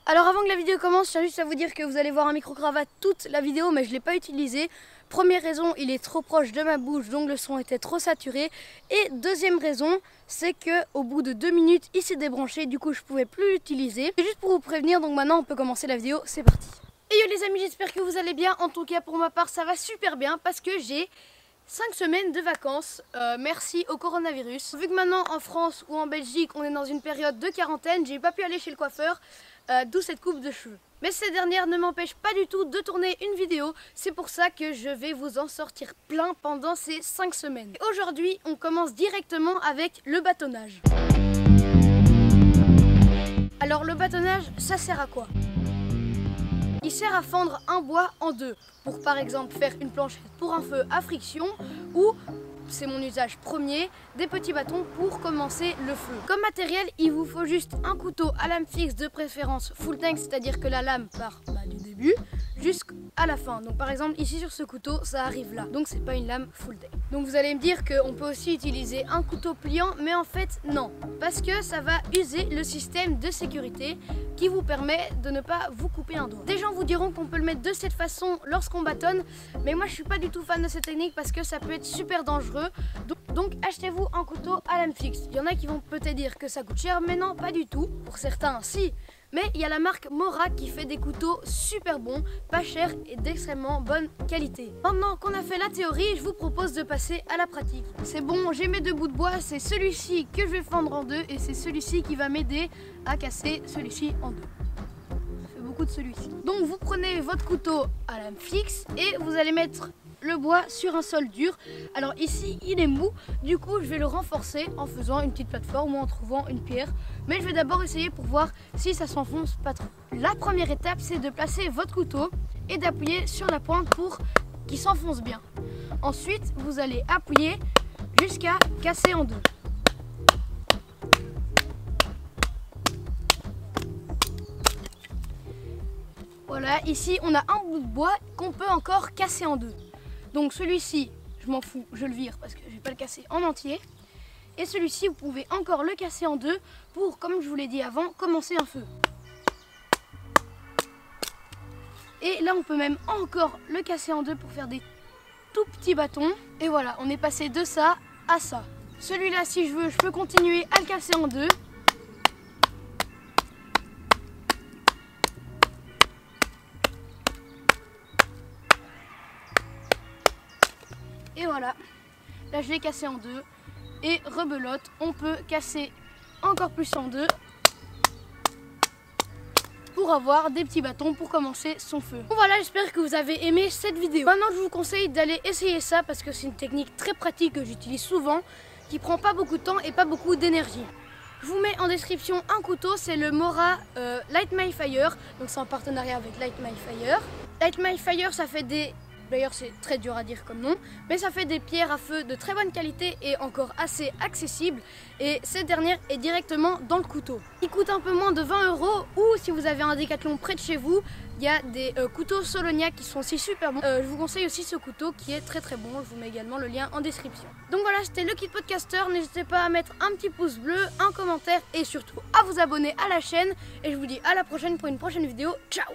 Alors avant que la vidéo commence, je tiens juste à vous dire que vous allez voir un micro-cravate toute la vidéo, mais je ne l'ai pas utilisé. Première raison, il est trop proche de ma bouche, donc le son était trop saturé. Et deuxième raison, c'est qu'au bout de 2 minutes, il s'est débranché, du coup je ne pouvais plus l'utiliser. C'est juste pour vous prévenir, donc maintenant on peut commencer la vidéo, c'est parti. Et yo les amis, j'espère que vous allez bien. En tout cas pour ma part, ça va super bien parce que j'ai 5 semaines de vacances, merci au coronavirus. Vu que maintenant en France ou en Belgique on est dans une période de quarantaine, j'ai pas pu aller chez le coiffeur, d'où cette coupe de cheveux. Mais ces dernières ne m'empêchent pas du tout de tourner une vidéo, c'est pour ça que je vais vous en sortir plein pendant ces 5 semaines. Aujourd'hui on commence directement avec le bâtonnage. Alors le bâtonnage, ça sert à quoi ? Il sert à fendre un bois en deux, pour par exemple faire une planchette pour un feu à friction ou, c'est mon usage premier, des petits bâtons pour commencer le feu. Comme matériel, il vous faut juste un couteau à lame fixe, de préférence full tank, c'est-à-dire que la lame part du début jusqu'à la fin. Donc par exemple ici sur ce couteau, ça arrive là, donc c'est pas une lame full tank. Donc vous allez me dire qu'on peut aussi utiliser un couteau pliant, mais en fait non, parce que ça va user le système de sécurité qui vous permet de ne pas vous couper un doigt. Des gens vous diront qu'on peut le mettre de cette façon lorsqu'on bâtonne, mais moi je suis pas du tout fan de cette technique parce que ça peut être super dangereux. Donc achetez-vous un couteau à lame fixe. Il y en a qui vont peut-être dire que ça coûte cher, mais non, pas du tout. Pour certains, si. Mais il y a la marque Mora qui fait des couteaux super bons, pas chers et d'extrêmement bonne qualité. Maintenant qu'on a fait la théorie, je vous propose de passer à la pratique. C'est bon, j'ai mes 2 bouts de bois, c'est celui-ci que je vais fendre en deux et c'est celui-ci qui va m'aider à casser celui-ci en deux. Ça fait beaucoup de celui-ci. Donc vous prenez votre couteau à lame fixe et vous allez mettre le bois sur un sol dur. Alors ici il est mou, du coup je vais le renforcer en faisant une petite plateforme ou en trouvant une pierre, mais je vais d'abord essayer pour voir si ça s'enfonce pas trop. La première étape, c'est de placer votre couteau et d'appuyer sur la pointe pour qu'il s'enfonce bien. Ensuite vous allez appuyer jusqu'à casser en deux. Voilà, ici on a un bout de bois qu'on peut encore casser en deux. Donc celui-ci, je m'en fous, je le vire parce que je ne vais pas le casser en entier. Et celui-ci, vous pouvez encore le casser en deux pour, comme je vous l'ai dit avant, commencer un feu. Et là, on peut même encore le casser en deux pour faire des tout petits bâtons. Et voilà, on est passé de ça à ça. Celui-là, si je veux, je peux continuer à le casser en deux. Et voilà, là je l'ai cassé en deux et rebelote, on peut casser encore plus en deux pour avoir des petits bâtons pour commencer son feu. Bon, voilà, j'espère que vous avez aimé cette vidéo. Maintenant je vous conseille d'aller essayer ça parce que c'est une technique très pratique que j'utilise souvent, qui prend pas beaucoup de temps et pas beaucoup d'énergie. Je vous mets en description un couteau, c'est le Mora Light My Fire, donc c'est en partenariat avec Light My Fire. Light My Fire, ça fait des... D'ailleurs c'est très dur à dire comme nom, mais ça fait des pierres à feu de très bonne qualité et encore assez accessibles. Et cette dernière est directement dans le couteau. Il coûte un peu moins de 20 € ou si vous avez un Décathlon près de chez vous, il y a des couteaux Solonia qui sont aussi super bons. Je vous conseille aussi ce couteau qui est très très bon, je vous mets également le lien en description. Donc voilà, c'était le kit podcaster, n'hésitez pas à mettre un petit pouce bleu, un commentaire et surtout à vous abonner à la chaîne. Et je vous dis à la prochaine pour une prochaine vidéo, ciao!